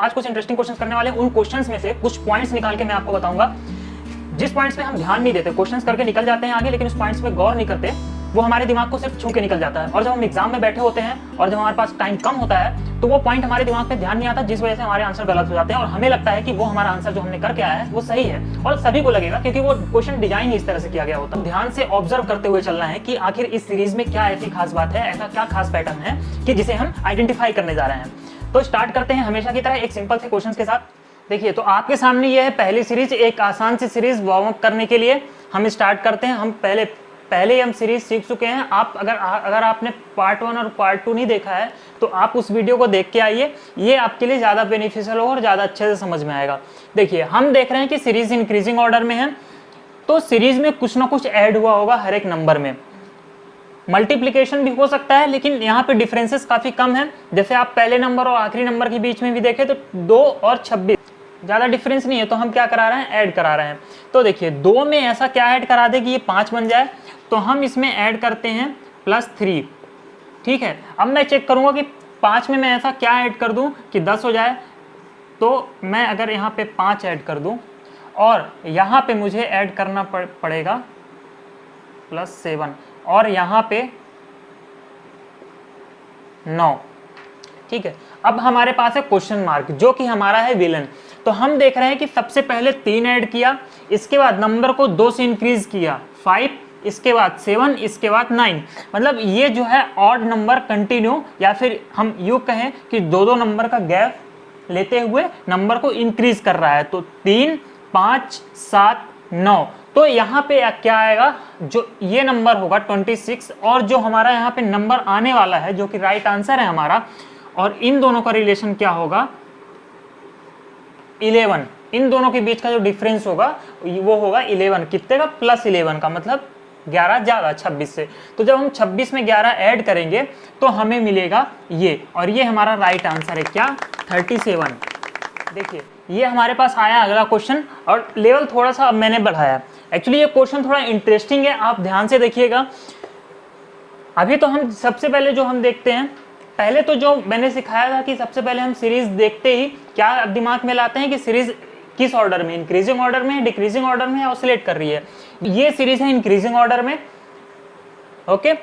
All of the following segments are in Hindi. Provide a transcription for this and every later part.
आज कुछ इंटरेस्टिंग क्वेश्चंस करने वाले हैं। उन क्वेश्चंस में से कुछ पॉइंट्स निकाल के मैं आपको बताऊंगा। जिस पॉइंट्स पे हम ध्यान नहीं देते, क्वेश्चंस करके निकल जाते हैं आगे, लेकिन उस पॉइंट्स पे गौर नहीं करते, वो हमारे दिमाग को सिर्फ छू के निकल जाता है। और जब हम एग्जाम में बैठे होते हैं और जब हमारे पास टाइम कम होता है तो वो पॉइंट हमारे दिमाग पे ध्यान नहीं आता, जिस वजह से हमारे आंसर गलत हो जाते हैं और हमें लगता है कि वो हमारा आंसर जो हमने करके आया है वो सही है। और सभी को लगेगा क्योंकि वो क्वेश्चन डिजाइन ही इस तरह से किया गया होता है। ध्यान से ऑब्जर्व करते हुए चलना है कि आखिर इस सीरीज में क्या ऐसी खास बात है, ऐसा क्या खास पैटर्न है कि जिसे हम आइडेंटिफाई करने जा रहे हैं। तो स्टार्ट करते हैं हमेशा की तरह एक सिंपल से क्वेश्चन के साथ। देखिए, तो आपके सामने ये है पहली सीरीज, एक आसान सी सीरीज वार्म अप करने के लिए हम स्टार्ट करते हैं। हम पहले हम सीरीज सीख चुके हैं। आप अगर आपने पार्ट 1 और पार्ट 2 नहीं देखा है तो आप उस वीडियो को देख के आइए, ये आपके लिए ज़्यादा बेनिफिशियल होगा और ज़्यादा अच्छे से समझ में आएगा। देखिए, हम देख रहे हैं कि सीरीज इंक्रीजिंग ऑर्डर में है, तो सीरीज में कुछ ना कुछ ऐड हुआ होगा हर एक नंबर में। मल्टीप्लिकेशन भी हो सकता है, लेकिन यहाँ पे डिफरेंसेस काफ़ी कम है। जैसे आप पहले नंबर और आखिरी नंबर के बीच में भी देखें तो 2 और 26 ज़्यादा डिफरेंस नहीं है, तो हम क्या करा रहे हैं, ऐड करा रहे हैं। तो देखिए, 2 में ऐसा क्या ऐड करा दे कि ये 5 बन जाए, तो हम इसमें ऐड करते हैं +3। ठीक है, अब मैं चेक करूंगा कि 5 में मैं ऐसा क्या ऐड कर दूं कि 10 हो जाए। तो मैं अगर यहाँ पे 5 ऐड कर दूं और यहाँ पे मुझे ऐड करना पड़ेगा +7 और यहाँ पे 9। ठीक है, अब हमारे पास है क्वेश्चन मार्क जो कि हमारा है विलन। तो हम देख रहे हैं कि सबसे पहले 3 ऐड किया, इसके बाद नंबर को 2 से इंक्रीज किया 5, इसके बाद 7, इसके बाद 9। मतलब ये जो है ऑड नंबर कंटिन्यू, या फिर हम यूँ कहें कि 2-2 नंबर का गैप लेते हुए नंबर को इंक्रीज कर रहा है। तो 3, 5, 7, 9। तो यहाँ पे क्या आएगा, जो ये नंबर होगा 26, और जो हमारा यहाँ पे नंबर आने वाला है जो कि राइट आंसर है हमारा, और इन दोनों का रिलेशन क्या होगा, 11। इन दोनों के बीच का जो डिफरेंस होगा वो होगा 11। कितने का, +11 का, मतलब 11 ज़्यादा 26 से। तो जब हम 26 में 11 ऐड करेंगे तो हमें मिलेगा ये, और ये हमारा राइट आंसर है क्या, 37। देखिए, ये हमारे पास आया अगला क्वेश्चन, और लेवल थोड़ा सा अब मैंने बढ़ाया। एक्चुअली ये क्वेश्चन थोड़ा इंटरेस्टिंग है, आप ध्यान से देखिएगा। अभी तो हम सबसे पहले जो हम देखते हैं, पहले तो जो मैंने सिखाया था कि सबसे पहले हम सीरीज देखते ही क्या दिमाग में लाते हैं कि सीरीज किस ऑर्डर में, इंक्रीजिंग ऑर्डर में, डिक्रीजिंग ऑर्डर में, या ऑसिलेट कर रही है। ये सीरीज है इंक्रीजिंग ऑर्डर में। ओके,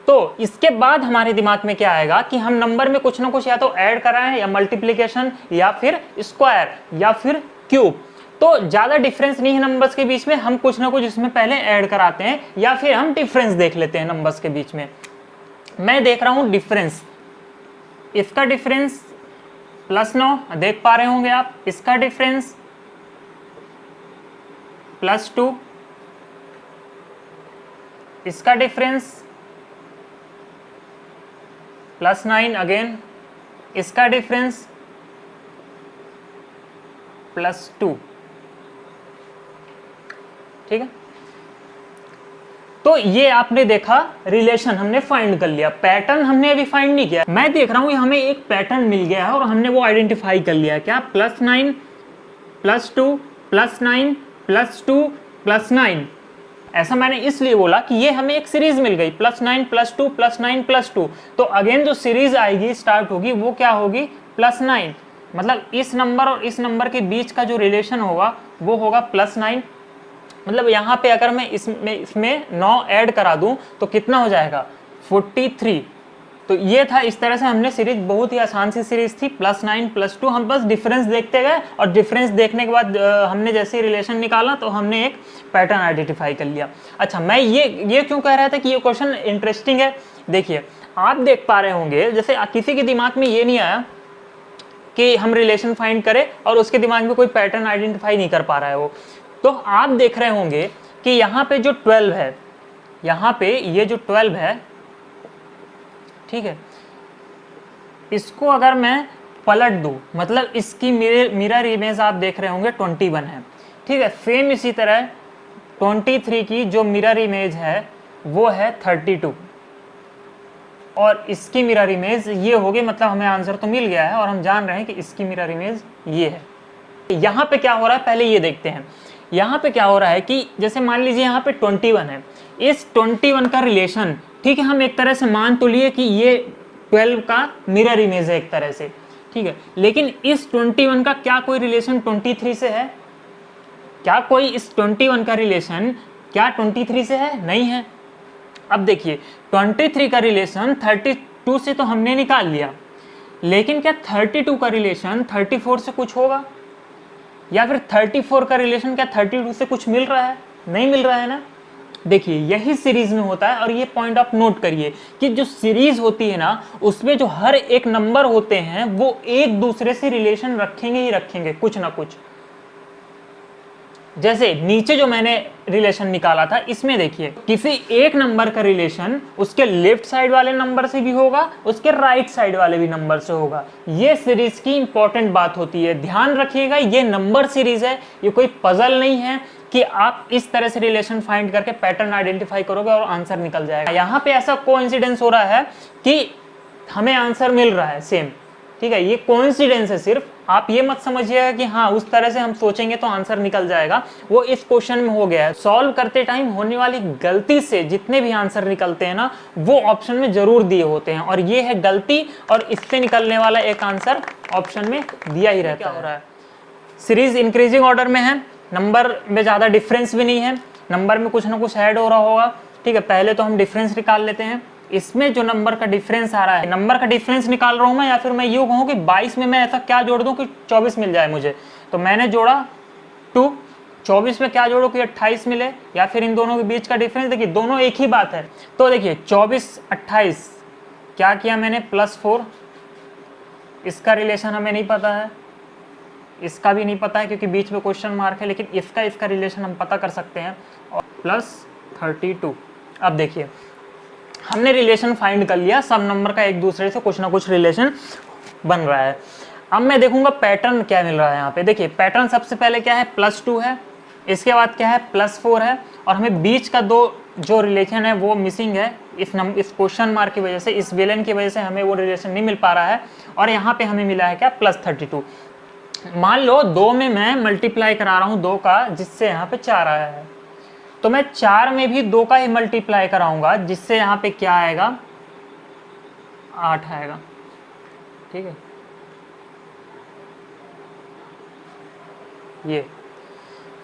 तो इसके बाद हमारे दिमाग में क्या आएगा कि हम नंबर में कुछ ना कुछ या तो ऐड कराएं, या मल्टीप्लीकेशन, या फिर स्क्वायर, या फिर क्यूब। तो ज्यादा डिफरेंस नहीं है नंबर्स के बीच में, हम कुछ ना कुछ इसमें पहले ऐड कराते हैं, या फिर हम डिफरेंस देख लेते हैं नंबर्स के बीच में। मैं देख रहा हूं डिफरेंस, इसका डिफरेंस +9 देख पा रहे होंगे आप, इसका डिफरेंस +2, इसका डिफरेंस +9 अगेन, इसका डिफरेंस +2। ठीक है, तो ये आपने देखा, रिलेशन हमने फाइंड कर लिया, पैटर्न हमने अभी फाइंड नहीं किया। मैं देख रहा हूं हमें एक पैटर्न मिल गया है और हमने वो आइडेंटिफाई कर लिया है। क्या, +9 +2 +9 +2 +9। ऐसा मैंने इसलिए बोला कि ये हमें एक सीरीज मिल गई, +9 +2 +9 +2। तो अगेन जो सीरीज आएगी, स्टार्ट होगी, वो क्या होगी, +9। मतलब इस नंबर और इस नंबर के बीच का जो रिलेशन होगा वो होगा +9। मतलब यहाँ पे अगर मैं इसमें 9 ऐड करा दूं तो कितना हो जाएगा, 43। तो ये था, इस तरह से हमने सीरीज, बहुत ही आसान सी सीरीज थी, +9 +2। हम बस डिफरेंस देखते गए, और डिफरेंस देखने के बाद हमने जैसे रिलेशन निकाला तो हमने एक पैटर्न आइडेंटिफाई कर लिया। अच्छा, मैं ये क्यों कह रहा था कि ये क्वेश्चन इंटरेस्टिंग है। देखिए, आप देख पा रहे होंगे, जैसे किसी के दिमाग में ये नहीं आया कि हम रिलेशन फाइंड करें और उसके दिमाग में कोई पैटर्न आइडेंटिफाई नहीं कर पा रहा है वो। तो आप देख रहे होंगे कि यहाँ पे जो 12 है, यहाँ पे ये जो 12 है, ठीक है, इसको अगर मैं पलट दूं, मतलब इसकी मिरर इमेज आप देख रहे होंगे 21 है। ठीक है, सेम इसी तरह 23 की जो मिरर इमेज है वो है 32, और इसकी मिरर इमेज ये होगी। मतलब हमें आंसर तो मिल गया है और हम जान रहे हैं कि इसकी मिरर इमेज ये है। यहाँ पे क्या हो रहा है, पहले ये देखते हैं। यहाँ पे क्या हो रहा है कि जैसे मान लीजिए यहाँ पे 21 है, इस 21 का रिलेशन, ठीक है, हम एक तरह से मान तो लिए कि ये 12 का मिरर इमेज है एक तरह से। ठीक है, लेकिन इस 21 का क्या कोई रिलेशन 23 से है? क्या कोई इस 21 का रिलेशन क्या 23 से है? नहीं है। अब देखिए 23 का रिलेशन 32 से तो हमने निकाल लिया, लेकिन क्या 32 का रिलेशन 34 से कुछ होगा? या फिर 34 का रिलेशन क्या 32 से कुछ मिल रहा है? नहीं मिल रहा है ना। देखिए यही सीरीज में होता है, और ये पॉइंट आप नोट करिए कि जो सीरीज होती है ना, उसमें जो हर एक नंबर होते हैं वो एक दूसरे से रिलेशन रखेंगे ही रखेंगे, कुछ ना कुछ। जैसे नीचे जो मैंने रिलेशन निकाला था, इसमें देखिए किसी एक नंबर का रिलेशन उसके लेफ्ट साइड वाले नंबर से भी होगा, उसके राइट साइड वाले भी नंबर से होगा। ये सीरीज की इंपॉर्टेंट बात होती है, ध्यान रखिएगा। ये नंबर सीरीज है, ये कोई पजल नहीं है कि आप इस तरह से रिलेशन फाइंड करके पैटर्न आइडेंटिफाई करोगे और आंसर निकल जाएगा। यहाँ पे ऐसा कोइंसिडेंस हो रहा है कि हमें आंसर मिल रहा है सेम, ठीक है, ये कोइंसिडेंस है सिर्फ। आप ये मत समझिएगा कि हाँ उस तरह से हम सोचेंगे तो आंसर निकल जाएगा, वो इस क्वेश्चन में हो गया है। सॉल्व करते टाइम होने वाली गलती से जितने भी आंसर निकलते हैं ना, वो ऑप्शन में जरूर दिए होते हैं, और ये है गलती, और इससे निकलने वाला एक आंसर ऑप्शन में दिया ही रहता है। सीरीज इंक्रीजिंग ऑर्डर में है, नंबर में ज्यादा डिफरेंस भी नहीं है, नंबर में कुछ ना कुछ ऐड हो रहा होगा, ठीक है। पहले तो हम डिफरेंस निकाल लेते हैं। इसमें जो नंबर का डिफरेंस आ रहा है, नंबर का डिफरेंस निकाल रहा हूं मैं, या फिर मैं यूं कहूं कि 22 में मैं ऐसा क्या जोड़ दूं कि 24 मिल जाए मुझे। तो मैंने जोड़ा 2, 24 में क्या जोड़ो कि 28 मिले, या फिर इन दोनों के बीच का डिफरेंस, देखिए दोनों एक ही बात है। तो देखिए 24 28 क्या किया मैंने, +4। इसका रिलेशन हमें नहीं पता है, इसका भी नहीं पता है क्योंकि बीच में क्वेश्चन मार्क है, लेकिन इसका रिलेशन हम पता कर सकते हैं, और +32। अब देखिए हमने रिलेशन फाइंड कर लिया, सब नंबर का एक दूसरे से कुछ ना कुछ रिलेशन बन रहा है। अब मैं देखूंगा पैटर्न क्या मिल रहा है यहाँ पे। देखिए पैटर्न सबसे पहले क्या है, +2 है, इसके बाद क्या है +4 है, और हमें बीच का दो जो रिलेशन है वो मिसिंग है। इस क्वेश्चन मार्क की वजह से, इस विलेन की वजह से हमें वो रिलेशन नहीं मिल पा रहा है, और यहाँ पे हमें मिला है क्या, +32। मान लो 2 में मैं मल्टीप्लाई करा रहा हूँ 2 का, जिससे यहाँ पे 4 आया है, तो मैं 4 में भी 2 का ही मल्टीप्लाई कराऊंगा, जिससे यहाँ पे क्या आएगा, 8 आएगा, ठीक है। ये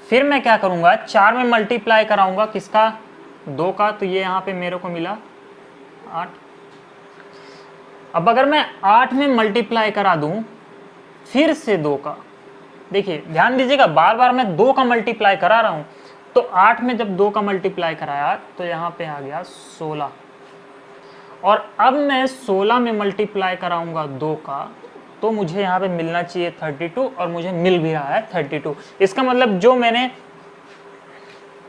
फिर मैं क्या करूंगा, 4 में मल्टीप्लाई कराऊंगा किसका, 2 का, तो ये यहाँ पे मेरे को मिला 8। अब अगर मैं 8 में मल्टीप्लाई करा दूं फिर से 2 का, देखिए ध्यान दीजिएगा, बार बार मैं 2 का मल्टीप्लाई करा रहा हूं, तो 8 में जब 2 का मल्टीप्लाई कराया तो यहाँ पे आ गया 16, और अब मैं 16 में मल्टीप्लाई कराऊंगा 2 का, तो मुझे यहाँ पे मिलना चाहिए 32, और मुझे मिल भी रहा है 32। इसका मतलब जो मैंने,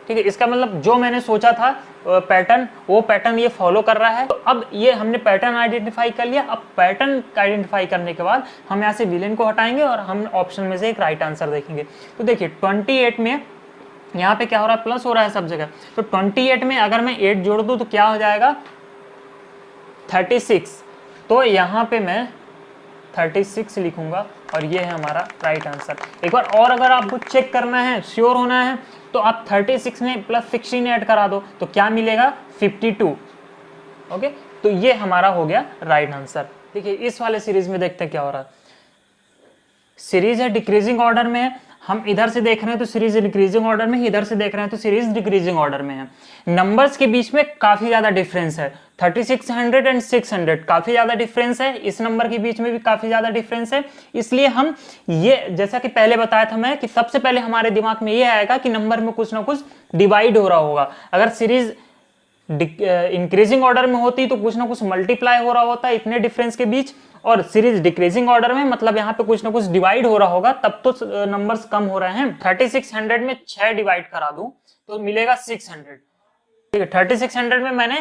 ठीक है, इसका मतलब जो मैंने सोचा था पैटर्न, वो पैटर्न ये फॉलो कर रहा है। तो अब ये हमने पैटर्न आइडेंटिफाई कर लिया। अब पैटर्न आइडेंटिफाई करने के बाद हम यहाँ से विलेन को हटाएंगे, और हम ऑप्शन में से एक राइट आंसर देखेंगे। तो देखिए 28 में यहाँ पे क्या हो रहा है, प्लस हो रहा है सब जगह, तो 28 में अगर मैं 8 जोड़ दूं तो क्या हो जाएगा, 36। तो यहाँ पे मैं 36 लिखूंगा, और ये है हमारा राइट आंसर। एक बार और अगर आपको चेक करना है, श्योर होना है, तो आप 36 में +16 ऐड करा दो, तो क्या मिलेगा, 52। ओके, तो ये हमारा हो गया राइट आंसर। देखिए इस वाले सीरीज में देखते हैं क्या हो रहा है। सीरीज है डिक्रीजिंग ऑर्डर में है, हम इधर से देख रहे हैं तो सीरीज इंक्रीजिंग ऑर्डर में, इधर से देख रहे हैं तो सीरीज डिक्रीजिंग ऑर्डर में है। नंबर्स के बीच में काफी ज्यादा डिफरेंस है, 3600 एंड 600 काफी ज्यादा डिफरेंस है, इस नंबर के बीच में भी काफी ज्यादा डिफरेंस है। इसलिए हम ये, जैसा कि पहले बताया था मैं, कि सबसे पहले हमारे दिमाग में ये आएगा कि नंबर में कुछ ना कुछ डिवाइड हो रहा होगा। अगर सीरीज इंक्रीजिंग ऑर्डर में होती तो कुछ ना कुछ मल्टीप्लाई हो रहा होता इतने डिफरेंस के बीच, और सीरीज डिक्रीजिंग ऑर्डर में मतलब यहाँ पे कुछ ना कुछ डिवाइड हो रहा होगा, तब तो नंबर्स कम हो रहे हैं। 3600 में 6 डिवाइड करा दूं तो मिलेगा 600, ठीक है। 3600 में मैंने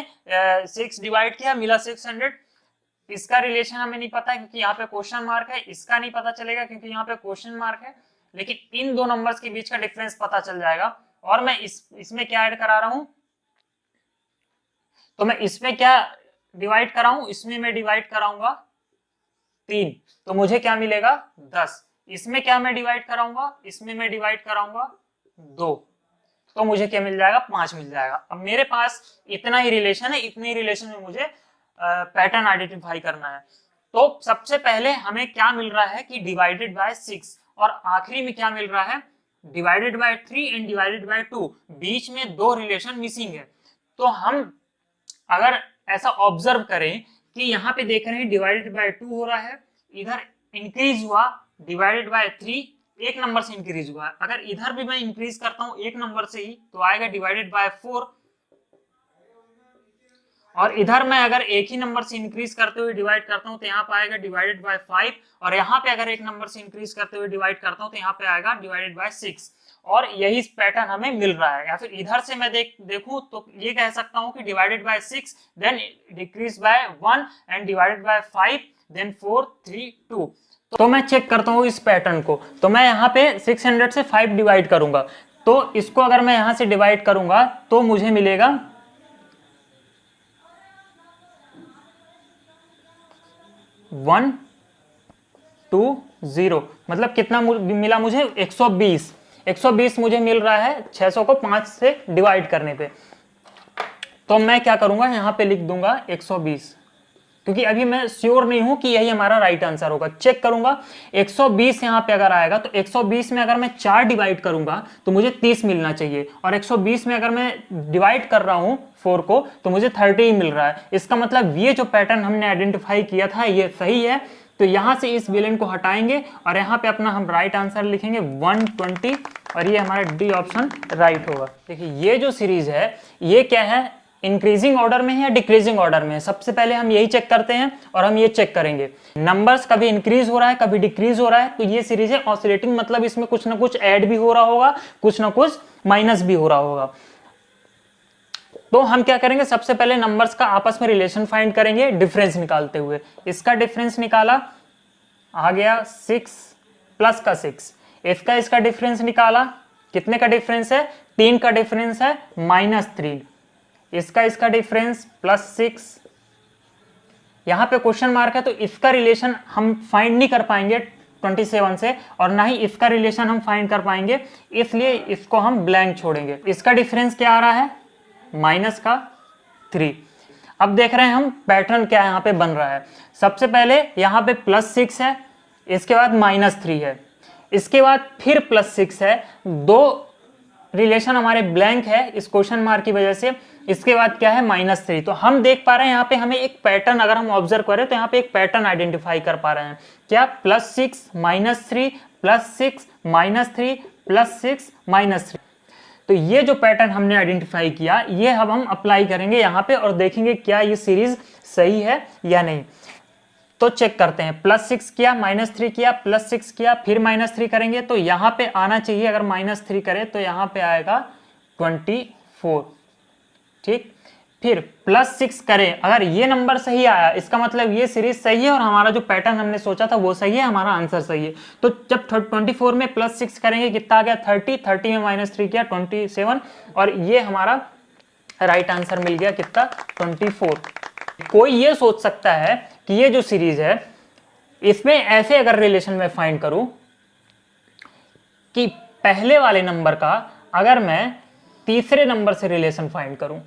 6 डिवाइड किया, मिला 600। इसका रिलेशन हमें नहीं पता है क्योंकि यहाँ पे क्वेश्चन मार्क है, इसका नहीं पता चलेगा क्योंकि यहाँ पे क्वेश्चन मार्क है, लेकिन इन दो नंबर्स के बीच का डिफरेंस पता चल जाएगा। और मैं इसमें क्या ऐड करा रहा हूं, तो मैं इसमें क्या डिवाइड कराऊं, इसमें मैं डिवाइड कराऊंगा 3, तो मुझे क्या मिलेगा 10। इसमें क्या मैं डिवाइड कराऊंगा, इसमें मैं डिवाइड कराऊंगा 2, तो मुझे क्या मिल जाएगा, 5 मिल जाएगा। अब मेरे पास इतना ही रिलेशन है, इतने ही रिलेशन में मुझे पैटर्न आइडेंटिफाई करना है। तो सबसे पहले हमें क्या मिल रहा है कि डिवाइडेड बाय 6, और आखिरी में क्या मिल रहा है, divided by 3 and divided bye 2। बीच में दो रिलेशन मिसिंग है। तो हम अगर ऐसा ऑब्जर्व करें कि यहाँ पे देख रहे हैं डिवाइडेड बाय 2 हो रहा है, इधर इंक्रीज हुआ डिवाइडेड बाय 3, एक नंबर से इंक्रीज हुआ। अगर इधर भी मैं इंक्रीज करता हूं एक नंबर से ही तो आएगा डिवाइडेड बाय 4, और इधर मैं अगर एक ही नंबर से इंक्रीज करते हुए डिवाइड करता हूं तो यहाँ पे आएगा डिवाइडेड बाय 5, और यहाँ पे अगर एक नंबर से इंक्रीज करते हुए डिवाइड करता हूं तो यहाँ पे आएगा डिवाइडेड बाय 6। और यही पैटर्न हमें मिल रहा है। या फिर इधर से मैं देखूं तो ये कह सकता हूं कि divided by 6 then decrease by 1 and divided by 5 then 4 3 2। तो मैं चेक करता हूं इस पैटर्न को। तो मैं यहाँ पे 600 से 5 डिवाइड करूंगा, तो इसको अगर मैं यहां से डिवाइड करूंगा तो मुझे मिलेगा 1 2 0, मतलब कितना मिला मुझे, 120। 120 मुझे मिल रहा है 600 को 5 से डिवाइड करने पे। तो मैं क्या करूंगा, यहाँ पे लिख दूंगा 120, क्योंकि अभी मैं श्योर नहीं हूं कि यही हमारा राइट आंसर होगा। चेक करूंगा 120 यहाँ पे अगर आएगा तो 120 में अगर मैं 4 डिवाइड करूंगा तो मुझे 30 मिलना चाहिए, और 120 में अगर मैं डिवाइड कर रहा हूं 4 को तो मुझे 30 ही मिल रहा है। इसका मतलब ये जो पैटर्न हमने आइडेंटिफाई किया था ये सही है। तो यहां से इस विलेन को हटाएंगे और यहाँ पे अपना हम राइट आंसर लिखेंगे 120, और ये हमारा डी ऑप्शन राइट होगा। देखिए ये जो सीरीज है ये क्या है, इंक्रीजिंग ऑर्डर में है या डिक्रीजिंग ऑर्डर में है, सबसे पहले हम यही चेक करते हैं और हम ये चेक करेंगे। नंबर्स कभी इंक्रीज हो रहा है कभी डिक्रीज हो रहा है, तो ये सीरीज है ऑसिलेटिंग, मतलब इसमें कुछ ना कुछ ऐड भी हो रहा होगा, कुछ ना कुछ माइनस भी हो रहा होगा। तो हम क्या करेंगे, सबसे पहले नंबर्स का आपस में रिलेशन फाइंड करेंगे डिफरेंस निकालते हुए। इसका डिफरेंस निकाला, आ गया 6 प्लस का 6। इसका डिफरेंस निकाला, कितने का डिफरेंस है, 3 का डिफरेंस है, -3। इसका डिफरेंस +6। यहां पे क्वेश्चन मार्क है तो इसका रिलेशन हम फाइंड नहीं कर पाएंगे 27 से, और ना ही इसका रिलेशन हम फाइंड कर पाएंगे, इसलिए इसको हम ब्लैंक छोड़ेंगे। इसका डिफरेंस क्या आ रहा है, -3। अब देख रहे हैं हम पैटर्न क्या यहाँ पे बन रहा है। सबसे पहले यहाँ पे +6 है, इसके बाद -3 है, इसके बाद फिर +6 है, दो रिलेशन हमारे ब्लैंक है इस क्वेश्चन मार्क की वजह से। इसके बाद क्या है, -3। तो हम देख पा रहे हैं यहाँ पे हमें एक पैटर्न, अगर हम ऑब्जर्व करें तो यहाँ पे एक पैटर्न आइडेंटिफाई कर पा रहे हैं। क्या, +6 -3 +6 -3 +6 -3। तो ये जो पैटर्न हमने आइडेंटिफाई किया ये अब हम अप्लाई करेंगे यहाँ पे और देखेंगे क्या ये सीरीज सही है या नहीं। तो चेक करते हैं, +6 किया, -3 किया, +6 किया, फिर -3 करेंगे तो यहाँ पे आना चाहिए, अगर -3 करें तो यहाँ पे आएगा 24। ठीक, फिर +6 करें, अगर ये नंबर सही आया इसका मतलब ये सीरीज सही है और हमारा जो पैटर्न हमने सोचा था वो सही है, हमारा आंसर सही है। तो जब 24 में +6 करेंगे कितना आ गया, 30 में -3 किया 27, और ये हमारा राइट आंसर मिल गया कितना, 24। कोई ये सोच सकता है कि ये जो सीरीज है इसमें ऐसे अगर रिलेशन में फाइंड करूं कि पहले वाले नंबर का अगर मैं तीसरे नंबर से रिलेशन फाइंड करूं,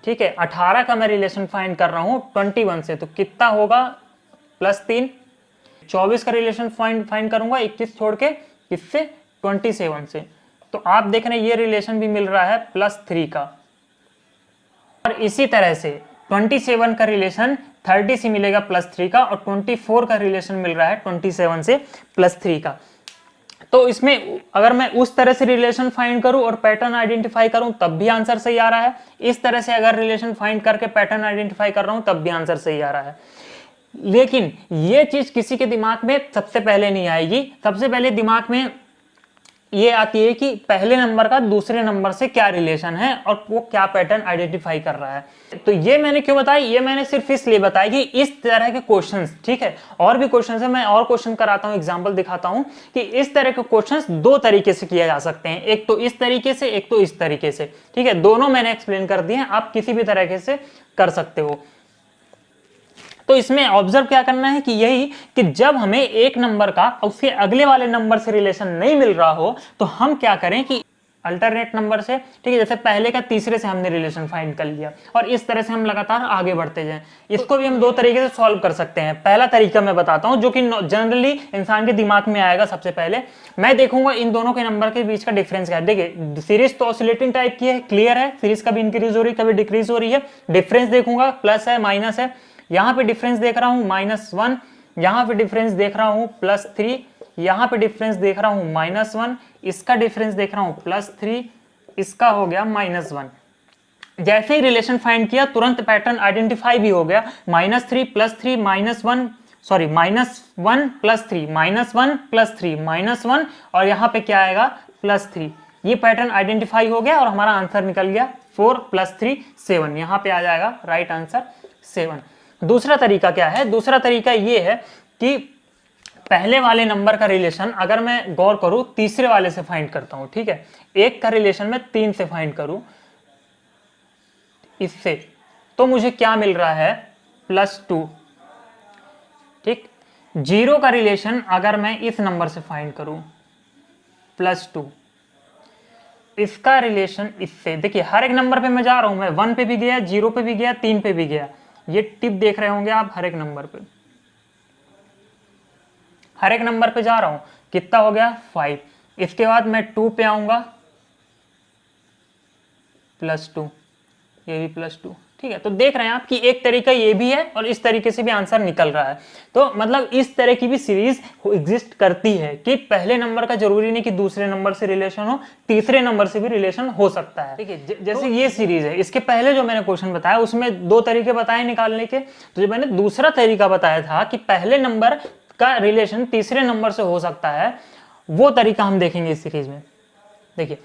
ठीक है, 18 का मैं रिलेशन फाइंड कर रहा हूं 21 से, तो कितना होगा, +3। 24 का रिलेशन फाइंड करूंगा 21 छोड़ के, किससे, 27 से, तो आप देख रहे हैं ये रिलेशन भी मिल रहा है +3 का। और इसी तरह से 27 का रिलेशन 30 से मिलेगा +3 का, और 24 का रिलेशन मिल रहा है 27 से +3 का। तो इसमें अगर मैं उस तरह से रिलेशन फाइंड करूं और पैटर्न आइडेंटिफाई करूं तब भी आंसर सही आ रहा है, इस तरह से अगर रिलेशन फाइंड करके पैटर्न आइडेंटिफाई कर रहा हूं तब भी आंसर सही आ रहा है। लेकिन ये चीज किसी के दिमाग में सबसे पहले नहीं आएगी। सबसे पहले दिमाग में ये आती है कि पहले नंबर का दूसरे नंबर से क्या रिलेशन है और वो क्या पैटर्न आइडेंटिफाई कर रहा है। तो ये मैंने क्यों बताया, ये मैंने सिर्फ इसलिए बताया कि इस तरह के क्वेश्चंस, ठीक है, और भी क्वेश्चंस है, मैं और क्वेश्चन कराता हूं, एग्जांपल दिखाता हूं कि इस तरह के क्वेश्चंस दो तरीके से किए जा सकते हैं, एक तो इस तरीके से, एक तो इस तरीके से, ठीक है, दोनों मैंने एक्सप्लेन कर दिए हैं, आप किसी भी तरीके से कर सकते हो। तो इसमें ऑब्जर्व क्या करना है कि यही कि जब हमें एक नंबर का उसके अगले वाले नंबर से रिलेशन नहीं मिल रहा हो तो हम क्या करें कि अल्टरनेट नंबर से, ठीक है। जैसे पहले का तीसरे से हमने रिलेशन फाइंड कर लिया और इस तरह से हम लगातार आगे बढ़ते जाएं। इसको भी हम दो तरीके से सॉल्व कर सकते हैं। पहला तरीका मैं बताता हूं जो कि जनरली इंसान के दिमाग में आएगा। सबसे पहले मैं देखूंगा इन दोनों के नंबर के बीच का डिफरेंस क्या है। देखिए सीरीज तो ऑसिलेटिंग टाइप की है, क्लियर है, सीरीज कभी इंक्रीज हो रही है कभी डिक्रीज हो रही है। डिफरेंस देखूंगा प्लस है माइनस है, यहाँ पे डिफरेंस देख रहा हूं -1, यहाँ पे डिफरेंस देख रहा हूं +3, यहाँ पे डिफरेंस देख रहा हूं -1, इसका डिफरेंस देख रहा हूं +3, इसका हो गया -1। जैसे ही रिलेशन फाइंड किया तुरंत पैटर्न आइडेंटिफाई भी हो गया। -3 +3 -1 सॉरी -1 +3 -1 +3 -1 और यहाँ पे क्या आएगा +3। ये पैटर्न आइडेंटिफाई हो गया और हमारा आंसर निकल गया 4 + 3 7। यहाँ पे आ जाएगा राइट आंसर 7। दूसरा तरीका क्या है? दूसरा तरीका ये है कि पहले वाले नंबर का रिलेशन अगर मैं गौर करूं तीसरे वाले से फाइंड करता हूं, ठीक है। एक का रिलेशन मैं 3 से फाइंड करूं इससे, तो मुझे क्या मिल रहा है +2, ठीक। 0 का रिलेशन अगर मैं इस नंबर से फाइंड करूं +2, इसका रिलेशन इससे, देखिए हर एक नंबर पे मैं जा रहा हूं, मैं 1 पे भी गया, 0 पे भी गया, 3 पे भी गया। ये टिप देख रहे होंगे आप, हर एक नंबर पे, हर एक नंबर पे जा रहा हूं। कितना हो गया 5। इसके बाद मैं 2 पे आऊंगा +2, ये भी +2, ठीक है। तो देख रहे हैं आप कि एक तरीका ये भी है और इस तरीके से भी आंसर निकल रहा है। तो मतलब इस तरह की भी सीरीज एग्जिस्ट करती है कि पहले नंबर का जरूरी नहीं कि दूसरे नंबर से रिलेशन हो, तीसरे नंबर से भी रिलेशन हो सकता है, ठीक है। जैसे ये सीरीज है, इसके पहले जो मैंने क्वेश्चन बताया उसमें 2 तरीके बताए निकालने के। तो जो मैंने दूसरा तरीका बताया था कि पहले नंबर का रिलेशन तीसरे नंबर से हो सकता है, वो तरीका हम देखेंगे इस सीरीज में। देखिए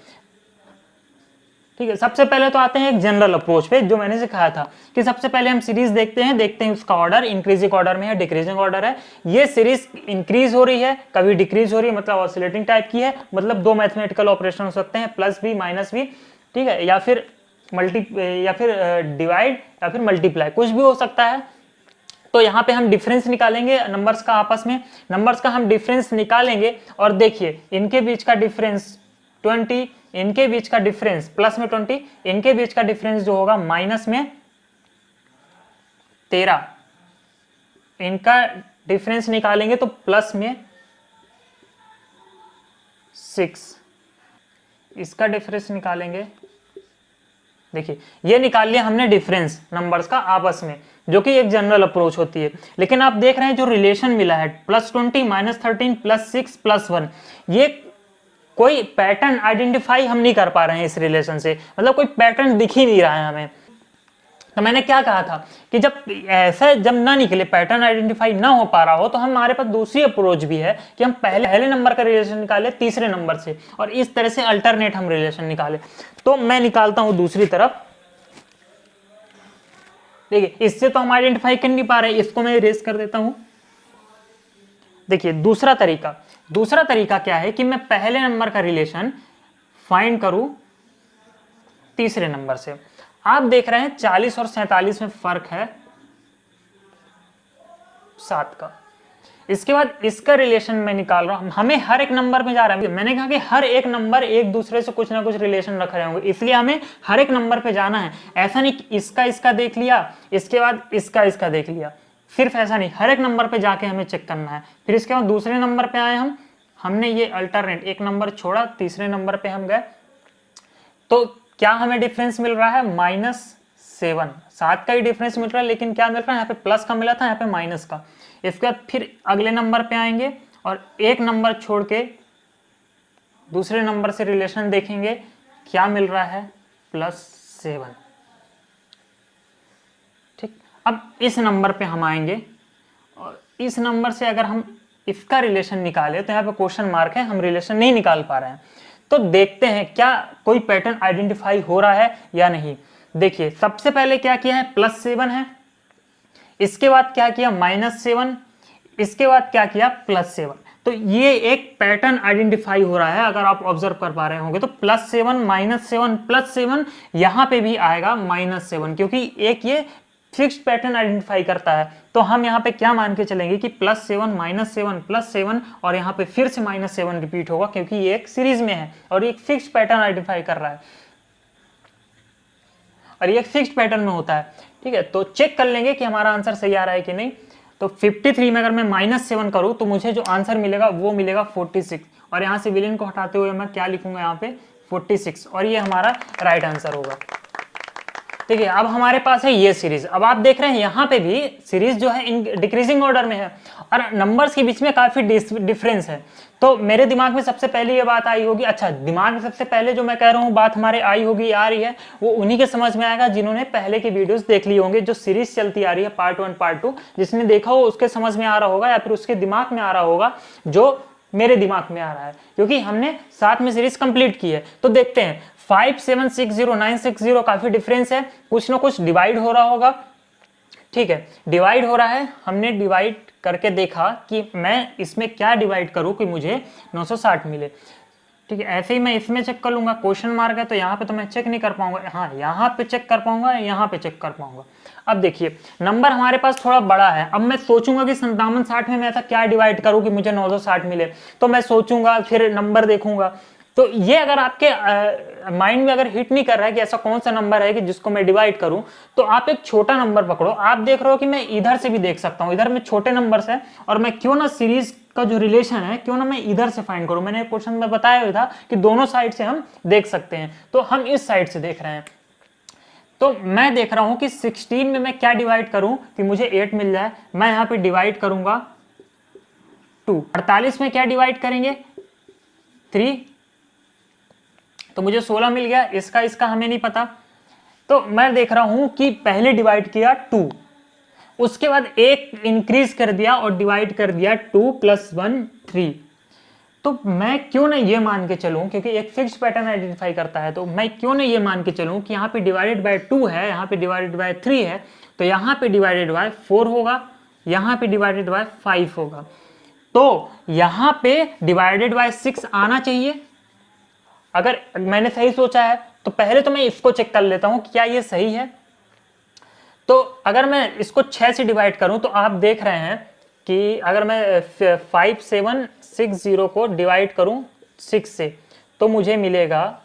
ठीक है, सबसे पहले तो आते हैं एक जनरल अप्रोच पे जो मैंने सिखाया था कि सबसे पहले हम सीरीज देखते हैं उसका ऑर्डर इंक्रीजिंग ऑर्डर में है डिक्रीजिंग ऑर्डर है। ये सीरीज इंक्रीज हो रही है कभी डिक्रीज हो रही है, मतलब ऑसिलेटिंग टाइप की है। मतलब 2 मैथमेटिकल ऑपरेशन हो सकते हैं, +b -b, ठीक है, या फिर डिवाइड या फिर मल्टीप्लाई, कुछ भी हो सकता है। तो यहाँ पे हम डिफरेंस निकालेंगे नंबर्स का, आपस में नंबर्स का हम डिफरेंस निकालेंगे और देखिए इनके बीच का डिफरेंस 20, इनके बीच का डिफरेंस प्लस में 20, इनके बीच का डिफरेंस जो होगा माइनस में 13, इनका डिफरेंस निकालेंगे तो प्लस में 6, इसका डिफरेंस निकालेंगे। देखिए ये निकाल लिया हमने डिफरेंस नंबर्स का आपस में, जो कि एक जनरल अप्रोच होती है। लेकिन आप देख रहे हैं जो रिलेशन मिला है +20 -13 +6 +1, ये कोई पैटर्न आइडेंटिफाई हम नहीं कर पा रहे हैं इस रिलेशन से, मतलब कोई पैटर्न दिख ही नहीं रहा है हमें। तो मैंने क्या कहा था कि जब ऐसा जब ना निकले, पैटर्न आइडेंटिफाई ना हो पा रहा हो, तो हमारे पास दूसरी अप्रोच भी है कि हम पहले नंबर का रिलेशन निकाले तीसरे नंबर से और इस तरह से अल्टरनेट हम रिलेशन निकाले। तो मैं निकालता हूं दूसरी तरफ। देखिए इससे तो हम आइडेंटिफाई कर नहीं पा रहे, इसको मैं इरेज कर देता हूं। देखिए दूसरा तरीका क्या है कि मैं पहले नंबर का रिलेशन फाइंड करूं तीसरे नंबर से। आप देख रहे हैं 40 और 47 में फर्क है 7 का। इसके बाद इसका रिलेशन मैं निकाल रहा हूं, हमें हर एक नंबर में जा रहा है। मैंने कहा कि हर एक नंबर एक दूसरे से कुछ ना कुछ रिलेशन रख रहे होंगे, इसलिए हमें हर एक नंबर पे जाना है। ऐसा नहीं कि इसका देख लिया, इसके बाद इसका देख लिया, सिर्फ ऐसा नहीं, हर एक नंबर पे जाके हमें चेक करना है। फिर इसके बाद दूसरे नंबर पे आए हमने ये अल्टरनेट एक नंबर छोड़ा, तीसरे नंबर पे हम गए, तो क्या हमें डिफरेंस मिल रहा है -7, 7 का ही डिफरेंस मिल रहा है। लेकिन क्या मिल रहा है, यहाँ पे प्लस का मिला था, यहाँ पे माइनस का। इसके बाद फिर अगले नंबर पे आएंगे और एक नंबर छोड़ के दूसरे नंबर से रिलेशन देखेंगे, क्या मिल रहा है +7, ठीक। अब इस नंबर पे हम आएंगे और इस नंबर से अगर हम इसका रिलेशन निकाले, तो यहाँ पे क्वेश्चन मार्क है, हम रिलेशन नहीं निकाल पा रहे हैं। तो देखते हैं क्या कोई पैटर्न आइडेंटिफाई हो रहा है या नहीं। देखिए सबसे पहले क्या किया है, +7 है, इसके बाद क्या किया -7, इसके बाद क्या किया +7। तो ये एक पैटर्न आइडेंटिफाई हो रहा है, अगर आप ऑब्जर्व कर पा रहे होंगे। तो +7 -7 +7, यहां पे भी आएगा -7, क्योंकि एक ये फिक्स्ड पैटर्न आइडेंटिफाई करता है, तो हम यहाँ पे क्या मान के चलेंगे कि +7 -7 +7 और यहाँ पे फिर से -7 रिपीट होगा, क्योंकि ये एक सीरीज में है और एक फिक्स्ड पैटर्न आइडेंटिफाई कर रहा है और ये एक फिक्स्ड पैटर्न में होता है। ठीक है, तो चेक कर लेंगे कि हमारा आंसर सही आ रहा है कि नहीं। तो 53 में अगर मैं -7 करूँ तो मुझे जो आंसर मिलेगा वो मिलेगा 46, और यहाँ से विलेन को हटाते हुए मैं क्या लिखूंगा यहाँ पे 46, और ये हमारा राइट आंसर होगा। ठीक है, अब हमारे पास है ये सीरीज। अब आप देख रहे हैं यहाँ पे भी सीरीज जो है इन डिक्रीजिंग ऑर्डर में है और नंबर्स के बीच में काफी डिफरेंस है। तो मेरे दिमाग में सबसे पहले ये बात आई होगी, अच्छा दिमाग में सबसे पहले जो मैं कह रहा हूँ बात हमारे आई होगी, आ रही है, वो उन्हीं के समझ में आएगा जिन्होंने पहले के वीडियोस देख लिए होंगे, जो सीरीज चलती आ रही है पार्ट 1 पार्ट 2, जिसने देखा हो उसके समझ में आ रहा होगा या फिर उसके दिमाग में आ रहा होगा जो मेरे दिमाग में आ रहा है, क्योंकि हमने साथ में सीरीज कंप्लीट की है। तो देखते हैं 5 7 6 0 9 6 0 काफी डिफरेंस है, कुछ ना कुछ डिवाइड हो रहा होगा। ठीक है, डिवाइड हो रहा है, हमने डिवाइड करके देखा कि मैं इसमें क्या डिवाइड करूं कि मुझे 960 मिले। ठीक है, ऐसे ही मैं इसमें चेक कर लूंगा, क्वेश्चन मार्क है तो यहाँ पे तो मैं चेक नहीं कर पाऊंगा, हाँ यहाँ पे चेक कर पाऊंगा, यहाँ पे चेक कर पाऊंगा। अब देखिए नंबर हमारे पास थोड़ा बड़ा है, अब मैं सोचूंगा कि 57 में मैं ऐसा क्या डिवाइड करूं कि मुझे 960 मिले, तो मैं सोचूंगा फिर नंबर देखूंगा। तो ये अगर आपके माइंड में अगर हिट नहीं कर रहा है कि ऐसा कौन सा नंबर है कि जिसको मैं डिवाइड करूं, तो आप एक छोटा नंबर पकड़ो। आप देख रहे हो कि मैं इधर से भी देख सकता हूं, इधर में छोटे नंबर्स है और मैं क्यों ना सीरीज का जो रिलेशन है क्यों ना मैं इधर से फाइंड करूं। मैंने क्वेश्चन में बताया हुआ था कि दोनों साइड से हम देख सकते हैं, तो हम इस साइड से देख रहे हैं। तो मैं देख रहा हूं कि 16 में मैं क्या डिवाइड करूं कि मुझे 8 मिल जाए। मैं यहां पे डिवाइड करूंगा 2। 48 में क्या डिवाइड करेंगे 3, तो मुझे 16 मिल गया। इसका हमें नहीं पता, तो मैं देख रहा हूं कि पहले डिवाइड किया 2, उसके बाद एक इंक्रीज कर दिया और डिवाइड कर दिया 2 + 1 3। तो मैं क्यों ना ये मान के चलूं, क्योंकि एक फिक्स्ड पैटर्न आइडेंटिफाई करता है, तो मैं क्यों ना ये मान के चलूं कि यहाँ पे डिवाइडेड बाय 2 है, यहाँ पे डिवाइडेड बाय 3 है, तो यहाँ पे डिवाइडेड बाय 4 होगा, यहाँ पे डिवाइडेड बाय 5 होगा। तो यहाँ पे डिवाइडेड बाय 6 आना चाहिए। अगर मैंने सही सोचा है तो पहले तो मैं इसको चेक कर लेता हूं कि क्या ये सही है। तो अगर मैं इसको 6 से डिवाइड करूं तो आप देख रहे हैं कि अगर मैं 5 7 6 0 को डिवाइड करूं 6 से तो मुझे मिलेगा,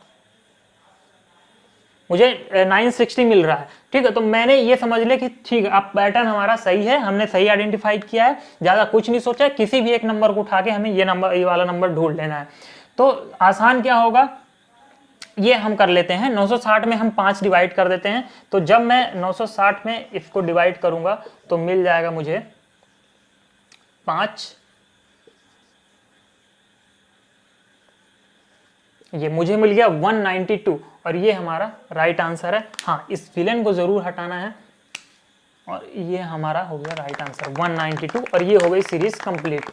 मुझे 960 मिल रहा है। ठीक है, तो मैंने ये समझ लिया कि ठीक है अब पैटर्न हमारा सही है, हमने सही आइडेंटिफाई किया है, ज्यादा कुछ नहीं सोचा, किसी भी एक नंबर को उठा के हमें ये वाला नंबर ढूंढ लेना है। तो आसान क्या होगा, ये हम कर लेते हैं 960 में हम 5 डिवाइड कर देते हैं। तो जब मैं 960 में इसको डिवाइड करूंगा तो मिल जाएगा मुझे 5, ये मुझे मिल गया 192 और ये हमारा राइट आंसर है। हाँ, इस विलेन को जरूर हटाना है और ये हमारा हो गया राइट आंसर 192 और ये हो गई सीरीज कंप्लीट।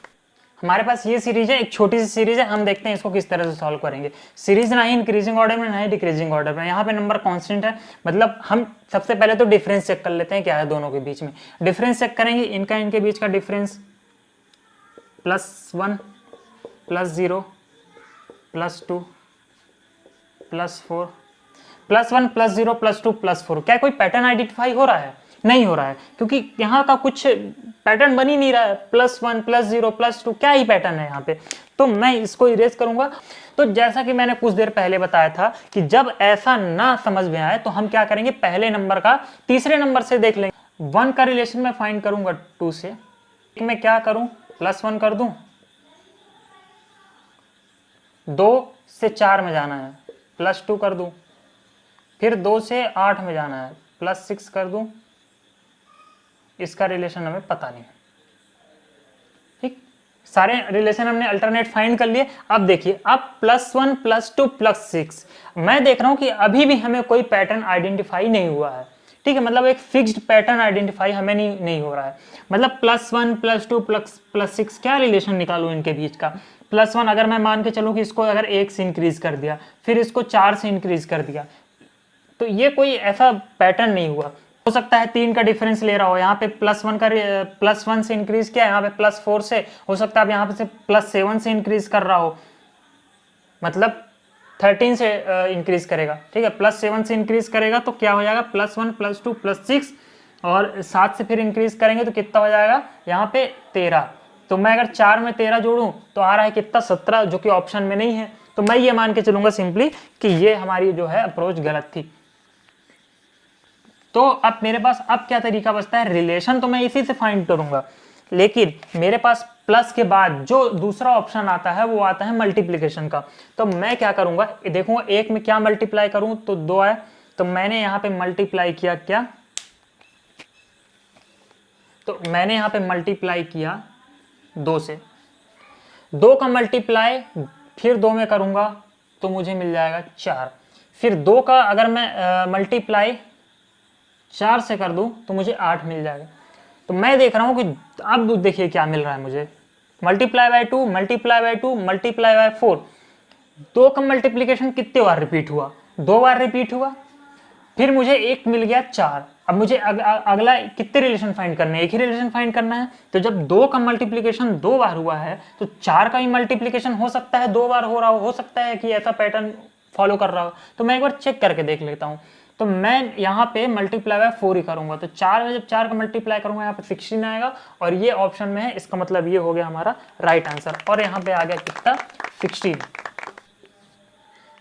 हमारे पास ये सीरीज है, एक छोटी सी सीरीज है, हम देखते हैं इसको किस तरह से सॉल्व करेंगे। सीरीज ना ही इंक्रीजिंग ऑर्डर में ना ही डिक्रीजिंग ऑर्डर में, यहाँ पे नंबर कांस्टेंट है, मतलब हम सबसे पहले तो डिफरेंस चेक कर लेते हैं क्या है दोनों के बीच में। डिफरेंस चेक करेंगे, इनके बीच का डिफरेंस +1 +0 +2 +4 +1 +0 +2 +4। क्या कोई पैटर्न आइडेंटिफाई हो रहा है? नहीं हो रहा है, क्योंकि यहाँ का कुछ पैटर्न बन ही नहीं रहा है। +1 +0 +2 क्या ही पैटर्न है यहाँ पे, तो मैं इसको इरेज करूंगा। तो जैसा कि मैंने कुछ देर पहले बताया था कि जब ऐसा ना समझ में आए तो हम क्या करेंगे, पहले नंबर का तीसरे नंबर से देख लेंगे। 1 का रिलेशन में फाइंड करूंगा 2 से, मैं क्या करूं +1 कर दूं, 2 से 4 में जाना है +2 कर दूं, फिर 2 से 8 में जाना है +6 कर दूं। इसका रिलेशन हमें पता नहीं। ठीक, सारे रिलेशन हमने अल्टरनेट फाइंड कर लिए। अब देखिए, अब +1 +2 +6 मैं देख रहा हूं कि अभी भी हमें कोई पैटर्न आइडेंटिफाई नहीं हुआ है। ठीक है, मतलब एक फिक्स्ड पैटर्न आइडेंटिफाई हमें नहीं हो रहा है। मतलब +1 +2 +6 क्या रिलेशन निकालूं इनके बीच का। +1 अगर मैं मान के चलूं कि इसको अगर 1 से इंक्रीज कर दिया, फिर इसको 4 से इंक्रीज कर दिया, तो ये कोई ऐसा पैटर्न नहीं हुआ। हो सकता है 3 का डिफरेंस ले रहा हो, यहाँ पे +1 से इंक्रीज किया, यहाँ पे +4 से, हो सकता है अब यहाँ पे से +7 से इंक्रीज कर रहा हो, मतलब 13 से इंक्रीज करेगा। ठीक है, +7 से इंक्रीज करेगा तो क्या हो जाएगा +1 +2 +6 और 7 से फिर इंक्रीज करेंगे तो कितना हो जाएगा यहाँ पे 13। तो मैं अगर 4 में 13 जोड़ूं तो आ रहा है कितना 17, जो कि ऑप्शन में नहीं है। तो मैं ये मान के चलूंगा सिंपली कि ये हमारी जो है अप्रोच गलत थी। तो अब मेरे पास अब क्या तरीका बचता है, रिलेशन तो मैं इसी से फाइंड करूंगा, लेकिन मेरे पास प्लस के बाद जो दूसरा ऑप्शन आता है वो आता है मल्टीप्लिकेशन का। तो मैं क्या करूंगा, देखूंगा एक में क्या मल्टीप्लाई करूं तो 2 आए, तो मैंने यहां पे मल्टीप्लाई किया क्या, तो मैंने यहां पे मल्टीप्लाई किया 2 से, 2 का मल्टीप्लाई फिर 2 में करूंगा तो मुझे मिल जाएगा 4, फिर 2 का अगर मैं मल्टीप्लाई 4 से कर दूं तो मुझे 8 मिल जाएगा। तो मैं देख रहा हूं कि अब देखिए क्या मिल रहा है मुझे, multiply by 2 multiply by 2 multiply by 4, 2 का मल्टीप्लीकेशन कितने बार रिपीट हुआ, 2 बार रिपीट हुआ, फिर मुझे एक मिल गया 4। अब मुझे अगला कितने रिलेशन फाइंड करने हैं, एक ही रिलेशन फाइंड करना है। तो जब 2 का मल्टीप्लीकेशन 2 बार हुआ है तो 4 का ही मल्टीप्लीकेशन हो सकता है 2 बार हो रहा हो सकता है कि ऐसा पैटर्न फॉलो कर रहा हो। तो मैं एक बार चेक करके देख लेता हूँ। तो मैं यहाँ पे मल्टीप्लाई बाय 4 ही करूंगा, तो 4 में जब 4 का मल्टीप्लाई करूंगा यहाँ पे 16 आएगा, और ये ऑप्शन में है, इसका मतलब ये हो गया हमारा राइट आंसर, और यहाँ पे आ गया कितना 16।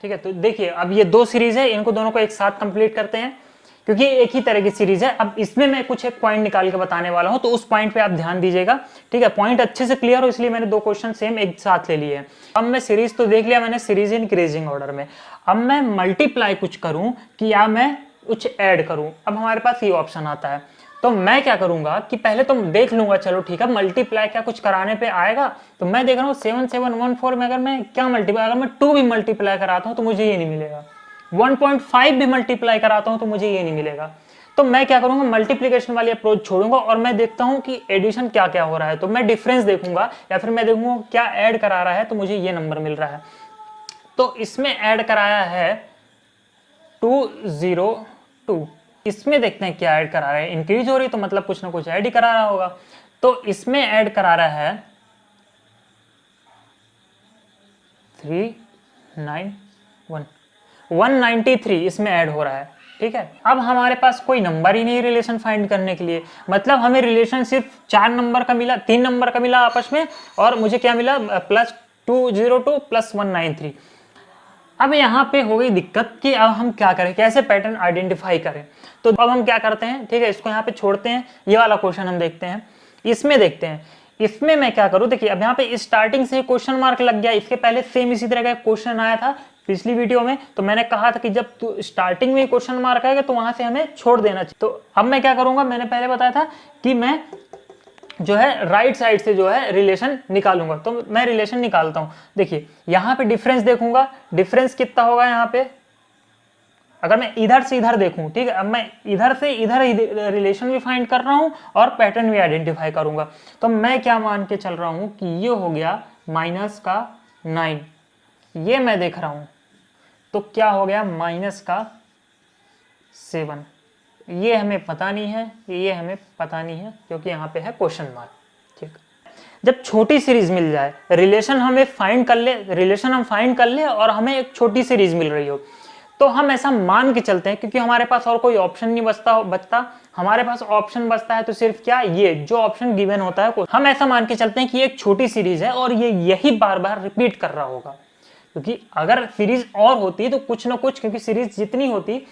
ठीक है, तो देखिए अब ये 2 सीरीज है, इनको दोनों को एक साथ कंप्लीट करते हैं क्योंकि एक ही तरह की सीरीज है। अब इसमें मैं कुछ एक पॉइंट निकाल के बताने वाला हूं, तो उस पॉइंट पे आप ध्यान दीजिएगा। ठीक है, पॉइंट अच्छे से क्लियर हो इसलिए मैंने 2 क्वेश्चन सेम एक साथ ले लिए हैं। अब मैं सीरीज तो देख लिया मैंने, सीरीज इंक्रीजिंग ऑर्डर में। अब मैं मल्टीप्लाई कुछ करूं कि या मैं कुछ ऐड करूं, अब हमारे पास ये ऑप्शन आता है। तो मैं क्या करूंगा कि पहले तो देख लूंगा, चलो ठीक है मल्टीप्लाई क्या कुछ कराने पे आएगा। तो मैं देख रहा हूँ 7714 में अगर मैं क्या मल्टीप्लाई, अगर मैं 2 भी मल्टीप्लाई कराता हूँ तो मुझे ये नहीं मिलेगा, 1.5 भी मल्टीप्लाई कराता हूँ तो मुझे ये नहीं मिलेगा। तो मैं क्या करूंगा, मल्टीप्लिकेशन वाली अप्रोच छोड़ूंगा और मैं देखता हूँ कि एडिशन क्या क्या हो रहा है। तो मैं डिफरेंस देखूंगा या फिर मैं देखूंगा क्या ऐड करा रहा है, तो मुझे ये नंबर मिल रहा है। तो इसमें ऐड कराया है 202, इसमें देखते हैं क्या ऐड करा रहा है, इंक्रीज हो रही तो मतलब कुछ ना कुछ ऐड ही करा रहा होगा। तो इसमें ऐड करा रहा है 391, 193 इसमें ऐड हो रहा है। ठीक है, अब हमारे पास कोई नंबर ही नहीं रिलेशन फाइंड करने के लिए, मतलब हमें रिलेशन सिर्फ 4 नंबर का मिला, 3 नंबर का मिला आपस में, और मुझे क्या मिला +202 +193। अब यहाँ पे हो गई दिक्कत कि अब हम क्या करें, कैसे पैटर्न आइडेंटिफाई करें। तो अब हम क्या करते हैं, ठीक है इसको यहाँ पे छोड़ते हैं, ये वाला क्वेश्चन हम देखते हैं, इसमें देखते हैं। इसमें मैं क्या करूँ, देखिए अब यहाँ पे स्टार्टिंग से क्वेश्चन मार्क लग गया, इसके पहले सेम इसी तरह का क्वेश्चन आया था पिछली वीडियो में। तो मैंने कहा था कि जब तू स्टार्टिंग में क्वेश्चन मार्क आएगा तो वहां से हमें छोड़ देना चाहिए। तो अब मैं क्या करूंगा, मैंने पहले बताया था कि मैं जो है राइट साइड से जो है रिलेशन निकालूंगा। तो मैं रिलेशन निकालता हूं, देखिए यहाँ पे डिफरेंस देखूंगा, डिफरेंस कितना होगा यहाँ पे, अगर मैं इधर से इधर देखूं, ठीक है अब मैं इधर से इधर रिलेशन भी फाइंड कर रहा हूं और पैटर्न भी आइडेंटिफाई करूंगा। तो मैं क्या मान के चल रहा हूं कि ये हो गया -9, ये मैं देख रहा हूं, तो क्या हो गया -7, ये हमें पता नहीं है, ये हमें पता नहीं है क्योंकि यहाँ पे है क्वेश्चन मार्क। ठीक, जब छोटी सीरीज मिल जाए, रिलेशन हमें फाइंड कर ले, रिलेशन हम फाइंड कर ले और हमें एक छोटी सीरीज मिल रही हो, तो हम ऐसा मान के चलते हैं क्योंकि हमारे पास और कोई ऑप्शन नहीं बचता, हमारे पास ऑप्शन बचता है तो सिर्फ क्या, ये जो ऑप्शन गिवन होता है, हम ऐसा मान के चलते हैं कि एक छोटी सीरीज है और ये यही बार बार रिपीट कर रहा होगा। क्योंकि अगर सीरीज और होती तो कुछ ना कुछ, क्योंकि सीरीज जितनी होती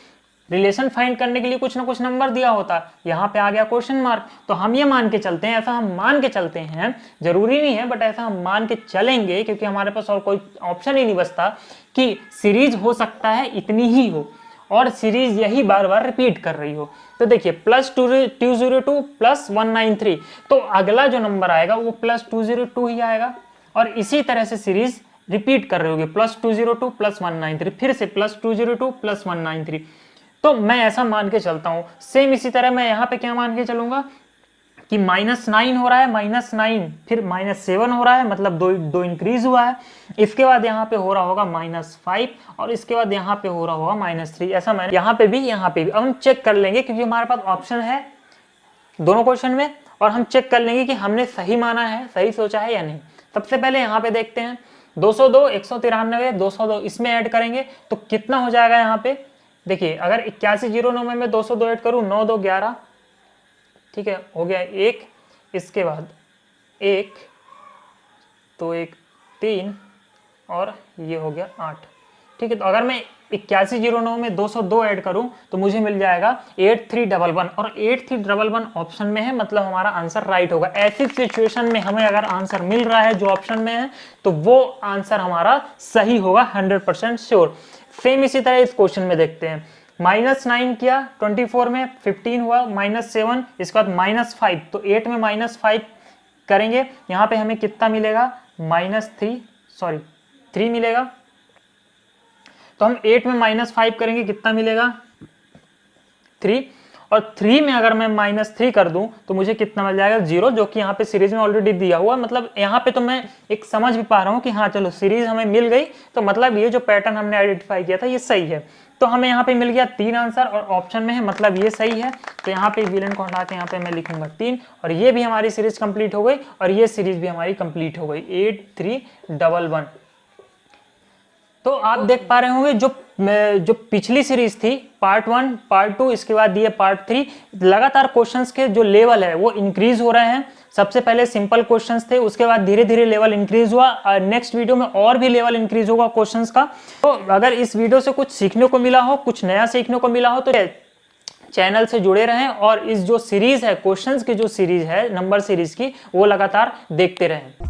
रिलेशन फाइंड करने के लिए कुछ ना कुछ नंबर दिया होता, यहाँ पे आ गया क्वेश्चन मार्क। तो हम ये मान के चलते हैं, ऐसा हम मान के चलते हैं, जरूरी नहीं है बट ऐसा हम मान के चलेंगे क्योंकि हमारे पास और कोई ऑप्शन ही नहीं बचता कि सीरीज हो सकता है इतनी ही हो और सीरीज यही बार बार रिपीट कर रही हो। तो देखिए +202 +193, तो अगला जो नंबर आएगा वो +202 ही आएगा और इसी तरह से सीरीज रिपीट कर रहे होगे, +202 +193, फिर से +202 +193। तो मैं ऐसा मान के चलता हूं। सेम इसी तरह मैं यहाँ पे क्या मान के चलूंगा कि -9 हो रहा है, -9 फिर -7 हो रहा है, मतलब दो इंक्रीज हुआ है। इसके बाद यहाँ पे हो रहा होगा -5 और इसके बाद यहाँ पे हो रहा होगा -3। ऐसा मैंने यहाँ पे भी अब हम चेक कर लेंगे क्योंकि हमारे पास ऑप्शन है दोनों क्वेश्चन में और हम चेक कर लेंगे कि हमने सही माना है, सही सोचा है या नहीं। सबसे पहले यहाँ पे देखते हैं 202, 193, 202 इसमें ऐड करेंगे तो कितना हो जाएगा यहाँ पे। देखिए अगर 8109 में 202 ऐड करूँ, 9 2 11, ठीक है, हो गया 1, इसके बाद 1, तो 1 3 और ये हो गया 8। ठीक है, तो अगर मैं 8109 में 202 ऐड करूं तो मुझे मिल जाएगा 8311 और 8311 ऑप्शन में है, मतलब हमारा आंसर राइट होगा। ऐसी सिचुएशन में हमें अगर आंसर मिल रहा है जो ऑप्शन में है तो वो आंसर हमारा सही होगा 100% श्योर। सेम इसी तरह इस क्वेश्चन में देखते हैं। -9 किया 24 में, 15 हुआ, -7, इसके बाद -5, तो 8 में -5 करेंगे, यहाँ पे हमें कितना मिलेगा, -3 मिलेगा। तो हम 8 में -5 करेंगे, कितना मिलेगा, 3, और 3 में अगर मैं -3 कर दूं तो मुझे कितना मिल जाएगा, 0, जो कि यहाँ पे सीरीज में ऑलरेडी दिया हुआ। मतलब यहाँ पे तो मैं एक समझ भी पा रहा हूँ कि हाँ चलो सीरीज हमें मिल गई, तो मतलब ये जो पैटर्न हमने आइडेंटिफाई किया था ये सही है। तो हमें यहाँ पे मिल गया 3 आंसर और ऑप्शन में है, मतलब ये सही है। तो यहाँ पे विलेन को हटा के यहाँ पे मैं लिखूंगा 3, और ये भी हमारी सीरीज कंप्लीट हो गई और ये सीरीज भी हमारी कंप्लीट हो गई 8311। तो आप देख पा रहे होंगे जो पिछली सीरीज थी पार्ट 1, पार्ट 2, इसके बाद ये पार्ट 3, लगातार क्वेश्चंस के जो लेवल है वो इंक्रीज हो रहे हैं। सबसे पहले सिंपल क्वेश्चंस थे, उसके बाद धीरे धीरे लेवल इंक्रीज हुआ। नेक्स्ट वीडियो में और भी लेवल इंक्रीज होगा क्वेश्चंस का। तो अगर इस वीडियो से कुछ सीखने को मिला हो, कुछ नया सीखने को मिला हो, तो चैनल से जुड़े रहें और इस जो सीरीज है क्वेश्चंस की, जो सीरीज है नंबर सीरीज की, वो लगातार देखते रहें।